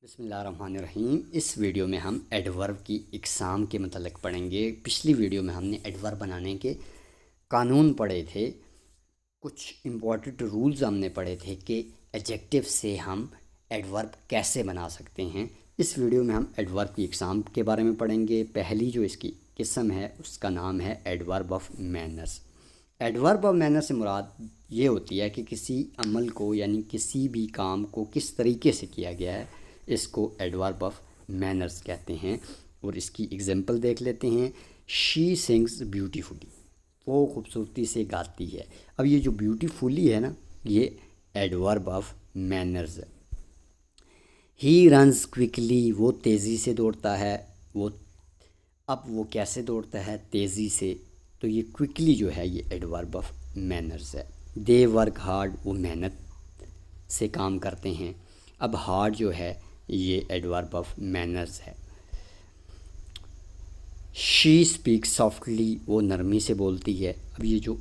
بسم اللہ الرحمن الرحیم۔ اس ویڈیو میں ہم ایڈورب کی اقسام کے متعلق پڑھیں گے۔ پچھلی ویڈیو میں ہم نے ایڈورب بنانے کے قانون پڑھے تھے، کچھ امپورٹنٹ رولز ہم نے پڑھے تھے کہ ایڈجیکٹو سے ہم ایڈورب کیسے بنا سکتے ہیں۔ اس ویڈیو میں ہم ایڈورب کی اقسام کے بارے میں پڑھیں گے۔ پہلی جو اس کی قسم ہے اس کا نام ہے adverb of manners. Adverb of manner سے مراد یہ ہوتی ہے کہ کسی عمل کو یعنی کسی بھی کام کو کس طریقے سے کیا گیا ہے، اس کو ایڈورب آف مینرز کہتے ہیں۔ اور اس کی اگزامپل دیکھ لیتے ہیں۔ شی سنگز بیوٹیفلی، وہ خوبصورتی سے گاتی ہے۔ اب یہ جو بیوٹیفلی ہے نا، یہ ایڈورب آف مینرز ہے۔ ہی رنز کوئکلی، وہ تیزی سے دوڑتا ہے۔ اب وہ کیسے دوڑتا ہے؟ تیزی سے، تو یہ کوئکلی جو ہے یہ ایڈورب آف مینرز ہے۔ دے ورک ہارڈ، وہ محنت سے کام کرتے ہیں۔ اب ہارڈ جو ہے یہ ایڈورب آف مینرز ہے۔ شی اسپیک سافٹلی، وہ نرمی سے بولتی ہے۔ اب یہ جو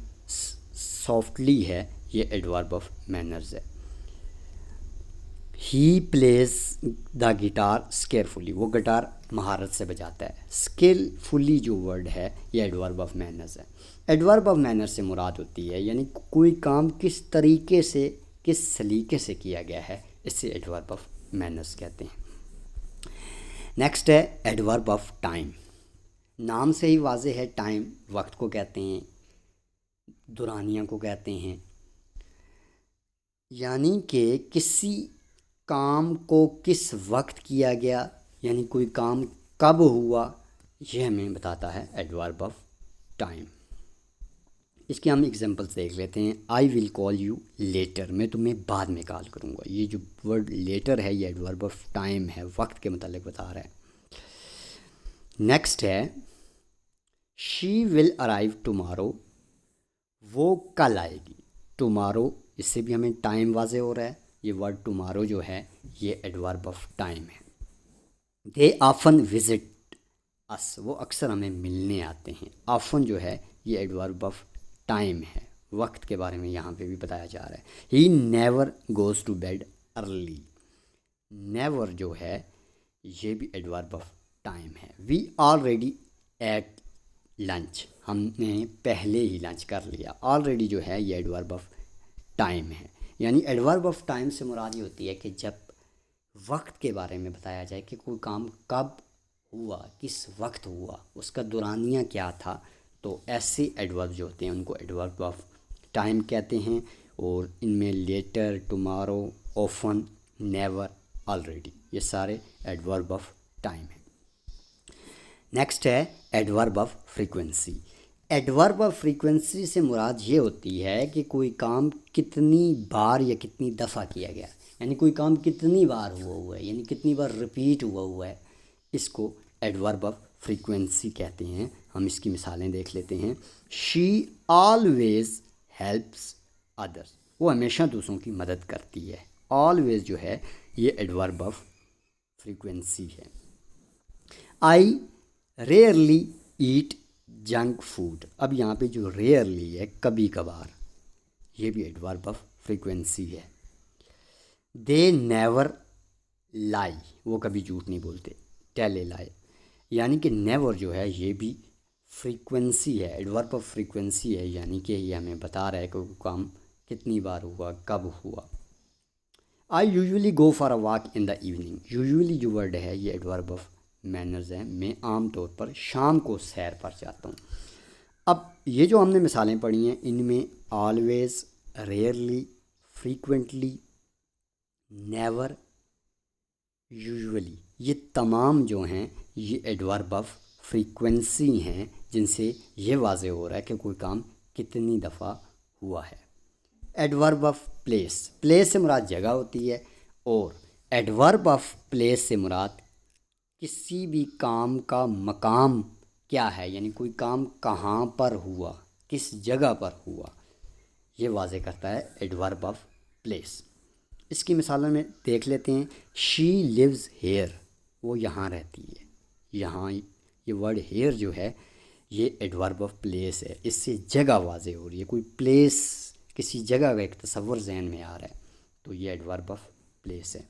سافٹلی ہے یہ ایڈورب آف مینرز ہے۔ ہی پلیز دا گٹار اسکیئرفلی، وہ گٹار مہارت سے بجاتا ہے۔ اسکلفلی جو ورڈ ہے یہ ایڈورب آف مینرز ہے۔ ایڈورب آف مینر سے مراد ہوتی ہے یعنی کوئی کام کس طریقے سے، کس سلیقے سے کیا گیا ہے، اس سے ایڈورب آف مینرز کہتے ہیں۔ نیکسٹ ہے ایڈورب آف ٹائم۔ نام سے ہی واضح ہے، ٹائم وقت کو کہتے ہیں، دورانیہ کو کہتے ہیں، یعنی کہ کسی کام کو کس وقت کیا گیا، یعنی کوئی کام کب ہوا، یہ ہمیں بتاتا ہے ایڈورب آف ٹائم۔ اس کے ہم ایگزامپلس دیکھ لیتے ہیں۔ آئی ول کال یو لیٹر، میں تمہیں بعد میں کال کروں گا۔ یہ جو ورڈ لیٹر ہے یہ ایڈورب آف ٹائم ہے، وقت کے متعلق بتا رہا ہے۔ نیکسٹ ہے شی ول ارائیو ٹمارو، وہ کل آئے گی۔ ٹمارو، اس سے بھی ہمیں ٹائم واضح ہو رہا ہے۔ یہ ورڈ ٹمارو جو ہے یہ ایڈورب آف ٹائم ہے۔ دے آفن وزٹ اس، وہ اکثر ہمیں ملنے آتے ہیں۔ آفن جو ہے یہ ایڈورب آف ٹائم ہے، وقت کے بارے میں یہاں پہ بھی بتایا جا رہا ہے۔ He never goes to bed early, never جو ہے یہ بھی ایڈورب آف ٹائم ہے۔ وی آلریڈی ایٹ لنچ، ہم نے پہلے ہی لنچ کر لیا۔ آلریڈی جو ہے یہ ایڈورب آف ٹائم ہے۔ یعنی ایڈورب آف ٹائم سے مراد یہ ہوتی ہے کہ جب وقت کے بارے میں بتایا جائے کہ کوئی کام کب ہوا، کس وقت ہوا، اس کا دورانیہ کیا تھا، تو ایسے ایڈورب جو ہوتے ہیں ان کو ایڈورب آف ٹائم کہتے ہیں۔ اور ان میں later, tomorrow, often, never, already, یہ سارے ایڈورب آف ٹائم ہیں۔ نیکسٹ ہے adverb of frequency. Adverb of frequency سے مراد یہ ہوتی ہے کہ کوئی کام کتنی بار یا کتنی دفعہ کیا گیا، یعنی کوئی کام کتنی بار ہوا ہے، یعنی کتنی بار ریپیٹ ہوا ہے، اس کو ایڈورب آف فریکوینسی کہتے ہیں۔ ہم اس کی مثالیں دیکھ لیتے ہیں۔ شی آلویز ہیلپس ادرس، وہ ہمیشہ دوسروں کی مدد کرتی ہے۔ آلویز جو ہے یہ ایڈورب آف فریکوینسی ہے۔ آئی ریئرلی ایٹ جنک فوڈ، اب یہاں پہ جو ریئرلی ہے کبھی کبھار، یہ بھی ایڈورب آف فریکوینسی ہے۔ دے نیور لائی، وہ کبھی جھوٹ نہیں بولتے۔ ٹیل اے لائی، یعنی کہ نیور جو ہے یہ بھی فریکوینسی ہے، ایڈورب آف فریکوینسی ہے، یعنی کہ یہ ہمیں بتا رہا ہے کہ وہ کام کتنی بار ہوا، کب ہوا۔ I usually go for a walk in the evening, usually جو ورڈ ہے یہ ایڈورب آف مینرز ہے۔ میں عام طور پر شام کو سیر پر جاتا ہوں۔ اب یہ جو ہم نے مثالیں پڑھی ہیں ان میں always, rarely, frequently, never, usually, یہ تمام جو ہیں یہ ایڈورب آف فریکوینسی ہیں، جن سے یہ واضح ہو رہا ہے کہ کوئی کام کتنی دفعہ ہوا ہے۔ ایڈورب آف پلیس، پلیس سے مراد جگہ ہوتی ہے، اور ایڈورب آف پلیس سے مراد کسی بھی کام کا مقام کیا ہے، یعنی کوئی کام کہاں پر ہوا، کس جگہ پر ہوا، یہ واضح کرتا ہے ایڈورب آف پلیس۔ اس کی مثالوں میں دیکھ لیتے ہیں۔ شی لیوز ہیئر، وہ یہاں رہتی ہے۔ یہاں یہ ورڈ ہیئر جو ہے یہ ایڈورب آف پلیس ہے، اس سے جگہ واضح ہو رہی ہے، کوئی پلیس، کسی جگہ کا ایک تصور ذہن میں آ رہا ہے، تو یہ ایڈورب آف پلیس ہے۔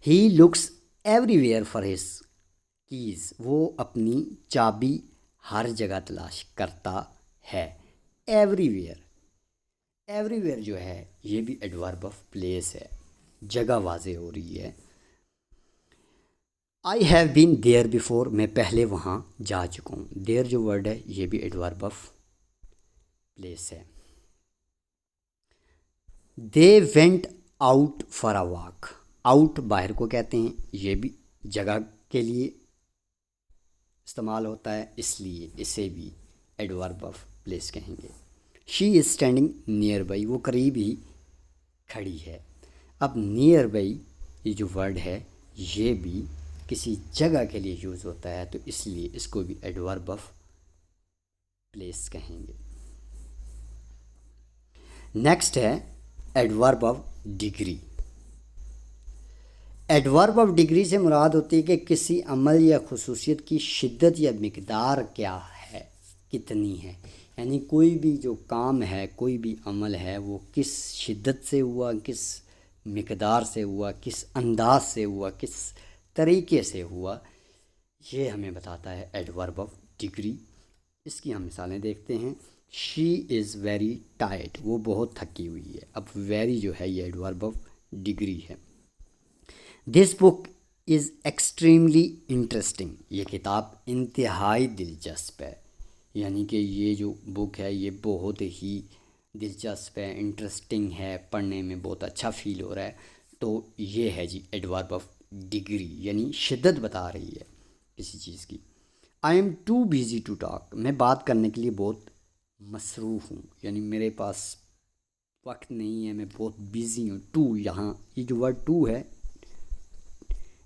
He looks every where for his keys, وہ اپنی چابی ہر جگہ تلاش کرتا ہے. ایوری ویئر، ایوری ویئر جو ہے یہ بھی ایڈورب آف پلیس ہے، جگہ واضح ہو رہی ہے. I have been there before, میں پہلے وہاں جا چکا ہوں. دیر جو ورڈ ہے یہ بھی ایڈورب آف پلیس ہے. They went out for a walk, out باہر کو کہتے ہیں، یہ بھی جگہ کے لیے استعمال ہوتا ہے، اس لیے اسے بھی ایڈورب آف پلیس کہیں گے. شی از اسٹینڈنگ نیئر بائی، وہ قریب ہی کھڑی ہے. اب نیئر بائی یہ جو ورڈ ہے یہ بھی کسی جگہ کے لیے یوز ہوتا ہے، تو اس لیے اس کو بھی ایڈورب آف پلیس کہیں گے. نیکسٹ ہے adverb of degree. Adverb of degree سے مراد ہوتی ہے کہ کسی عمل یا خصوصیت کی شدت یا مقدار کیا ہے، کتنی ہے. یعنی کوئی بھی جو کام ہے، کوئی بھی عمل ہے، وہ کس شدت سے ہوا، کس مقدار سے ہوا، کس انداز سے ہوا، کس طریقے سے ہوا، یہ ہمیں بتاتا ہے ایڈورب آف ڈگری. اس کی ہم مثالیں دیکھتے ہیں. شی از ویری ٹائرڈ، وہ بہت تھکی ہوئی ہے. اب ویری جو ہے یہ ایڈورب آف ڈگری ہے. دس بک از ایکسٹریملی انٹرسٹنگ، یہ کتاب انتہائی دلچسپ ہے. یعنی کہ یہ جو بک ہے یہ بہت ہی دلچسپ ہے، انٹرسٹنگ ہے، پڑھنے میں بہت اچھا فیل ہو رہا ہے. تو یہ ہے جی ایڈورب آف ڈگری، یعنی شدت بتا رہی ہے کسی چیز کی. I am too busy to talk, میں بات کرنے کے لیے بہت مصروف ہوں، یعنی میرے پاس وقت نہیں ہے، میں بہت بیزی ہوں. ٹو، یہاں یہ جو ورڈ ٹو ہے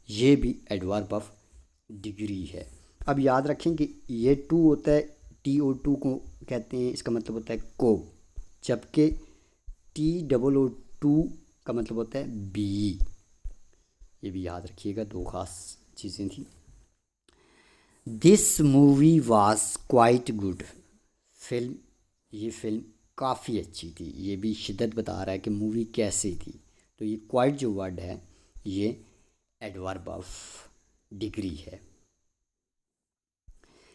یہ بھی ایڈورب آف ڈگری ہے. اب یاد رکھیں کہ یہ ٹو ہوتا ہے، ٹی او ٹو کو کہتے ہیں، اس کا مطلب ہوتا ہے کو، جبکہ ٹی ڈبل او ٹو کا مطلب ہوتا ہے بی. یہ بھی یاد رکھیے گا، دو خاص چیزیں تھیں. This movie was quite good, یہ فلم کافی اچھی تھی. یہ بھی شدت بتا رہا ہے کہ مووی کیسی تھی. تو یہ کوائٹ جو ورڈ ہے یہ ایڈورب آف ڈگری ہے.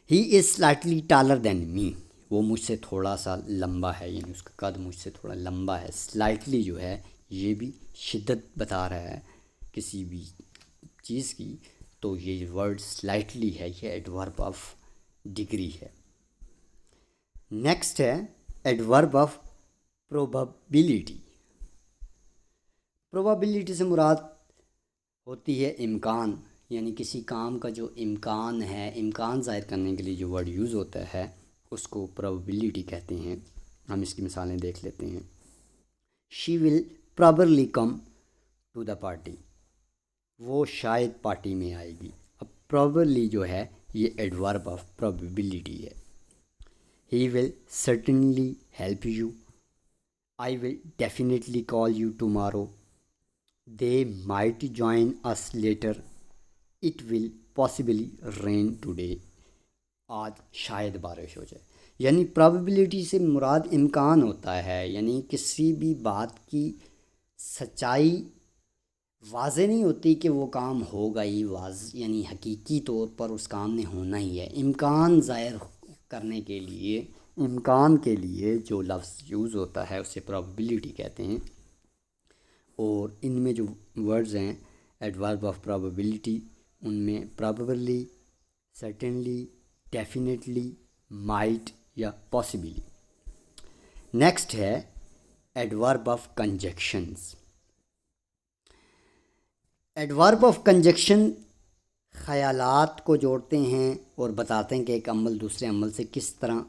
ہی از سلائٹلی ٹالر دین می، وہ مجھ سے تھوڑا سا لمبا ہے، یعنی اس کا قد مجھ سے تھوڑا لمبا ہے. سلائٹلی جو ہے یہ بھی شدت بتا رہا ہے کسی بھی چیز کی. تو یہ ورڈ سلائٹلی ہے، یہ ایڈورب آف ڈگری ہے. نیکسٹ ہے ایڈورب آف پروبیبلٹی. پروبیبلٹی سے مراد ہوتی ہے امکان، یعنی کسی کام کا جو امکان ہے، امکان ظاہر کرنے کے لیے جو ورڈ یوز ہوتا ہے اس کو پروبیبلٹی کہتے ہیں. ہم اس کی مثالیں دیکھ لیتے ہیں. شی ول پرابرلی کم ٹو دا پارٹی، وہ شاید پارٹی میں آئے گی. اب پرابرلی جو ہے یہ ایڈورب آف پروبیبلٹی ہے. He will certainly help you, I will definitely call you tomorrow, they might join us later, it will possibly rain today, آج شاید بارش ہو جائے. یعنی پرابیبلٹی سے مراد امکان ہوتا ہے، یعنی کسی بھی بات کی سچائی واضح نہیں ہوتی کہ وہ کام ہوگا ہی، یعنی حقیقی طور پر اس کام نے ہونا ہی ہے. امکان ظاہر کرنے کے لیے، امکان کے لیے جو لفظ یوز ہوتا ہے اسے پرابیبلٹی کہتے ہیں. اور ان میں جو ورڈز ہیں ایڈورب آف پرابیبلٹی، ان میں پرابیبلی، سرٹنلی، ڈیفینیٹلی، مائٹ یا پاسبلی. نیکسٹ ہے ایڈورب آف کنجکشنز. ایڈورب آف کنجکشن خیالات کو جوڑتے ہیں اور بتاتے ہیں کہ ایک عمل دوسرے عمل سے کس طرح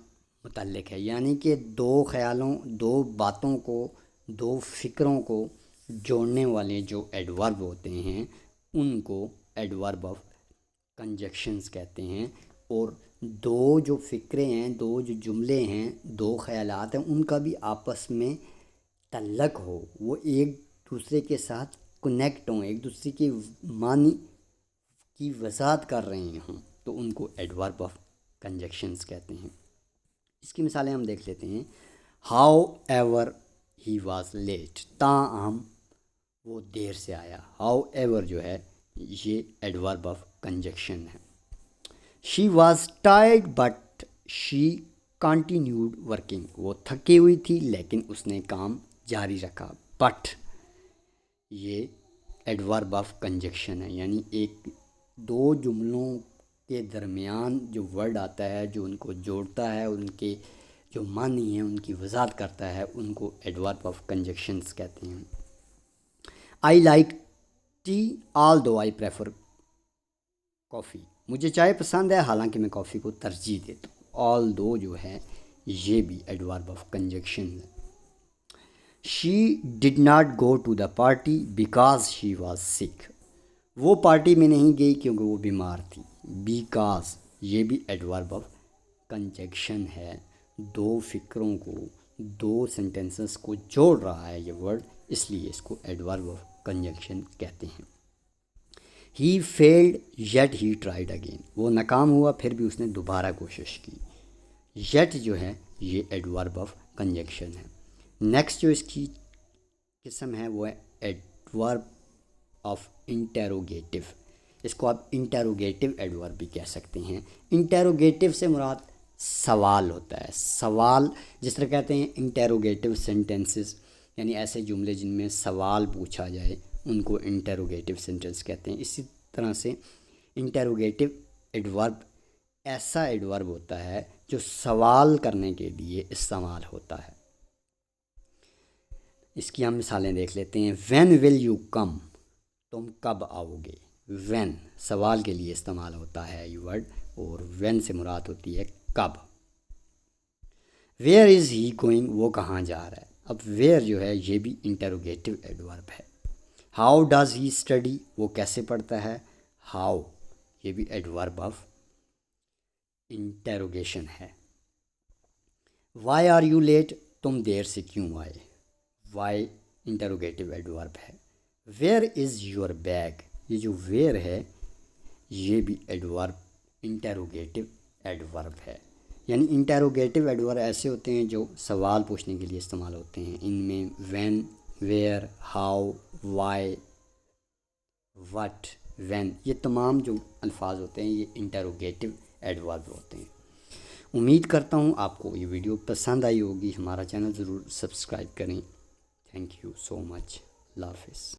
متعلق ہے. یعنی کہ دو خیالوں، دو باتوں کو، دو فکروں کو جوڑنے والے جو ایڈورب ہوتے ہیں ان کو ایڈورب آف کنجکشنز کہتے ہیں. اور دو جو فکریں ہیں، دو جو جملے ہیں، دو خیالات ہیں، ان کا بھی آپس میں تعلق ہو، وہ ایک دوسرے کے ساتھ کنیکٹ ہوں، ایک دوسرے کے معنی کی وضاحت کر رہے ہوں، تو ان کو ایڈورب آف کنجکشنز کہتے ہیں. اس کی مثالیں ہم دیکھ لیتے ہیں. However he was late, تاہم وہ دیر سے آیا. ہاؤ ایور جو ہے یہ ایڈورب آف کنجکشن ہے. She was tired but she continued working. وہ تھکی ہوئی تھی لیکن اس نے کام جاری رکھا. بٹ یہ ایڈورب آف کنجکشن ہے، یعنی ایک دو جملوں کے درمیان جو ورڈ آتا ہے جو ان کو جوڑتا ہے، ان کے جو معنی ہیں ان کی وضاحت کرتا ہے، ان کو ایڈورب آف کنجکشنز کہتے ہیں. I like tea although I prefer coffee. مجھے چائے پسند ہے حالانکہ میں کافی کو ترجیح دیتا ہوں. آل دو جو ہے یہ بھی ایڈورب آف کنجکشن ہے. She did not go to the party because she was sick. وہ پارٹی میں نہیں گئی کیونکہ وہ بیمار تھی. بیکاز یہ بھی ایڈورب آف کنجکشن ہے. دو فکروں کو، دو سینٹینسز کو جوڑ رہا ہے یہ ورڈ، اس لیے اس کو ایڈورب آف کنجکشن کہتے ہیں. He failed yet he tried again. وہ ناکام ہوا پھر بھی اس نے دوبارہ کوشش کی. یٹ جو ہے یہ ایڈورب آف کنجکشن ہے. نیکسٹ جو اس کی قسم ہے وہ ہے ایڈورب آف انٹیروگیٹو. اس کو آپ انٹیروگیٹو ایڈورب بھی کہہ سکتے ہیں. انٹیروگیٹو سے مراد سوال ہوتا ہے. سوال جس طرح کہتے ہیں انٹیروگیٹو سینٹینسز، یعنی ایسے جملے جن میں سوال پوچھا جائے ان کو انٹیروگیٹو سینٹینس کہتے ہیں. اسی طرح سے انٹیروگیٹو ایڈورب ایسا ایڈورب ہوتا ہے جو سوال کرنے کے لیے استعمال ہوتا ہے. اس کی ہم مثالیں دیکھ لیتے ہیں. When will you come. تم کب آؤ گے. وین سوال کے لیے استعمال ہوتا ہے یہ ورڈ، اور وین سے مراد ہوتی ہے کب. Where is he going. وہ کہاں جا رہا ہے. اب ویئر جو ہے یہ بھی انٹیروگیٹو ایڈورب ہے. How does he study. وہ کیسے پڑھتا ہے. ہاؤ یہ بھی ایڈورب آف انٹیروگیشن ہے. Why are you late. تم دیر سے کیوں آئے. وائی انٹیروگیٹو ایڈورب ہے. Where is your bag. یہ جو ویئر ہے یہ بھی ایڈورب انٹیروگیٹو ایڈورب ہے. یعنی انٹیروگیٹو ایڈورب ایسے ہوتے ہیں جو سوال پوچھنے کے لیے استعمال ہوتے ہیں. ان میں when, where, how, why, what, when, یہ تمام جو الفاظ ہوتے ہیں یہ انٹیروگیٹو ایڈورب ہوتے ہیں. امید کرتا ہوں آپ کو یہ ویڈیو پسند آئی ہوگی. ہمارا چینل ضرور سبسکرائب کریں. تھینک یو سو مچ. اللہ حافظ.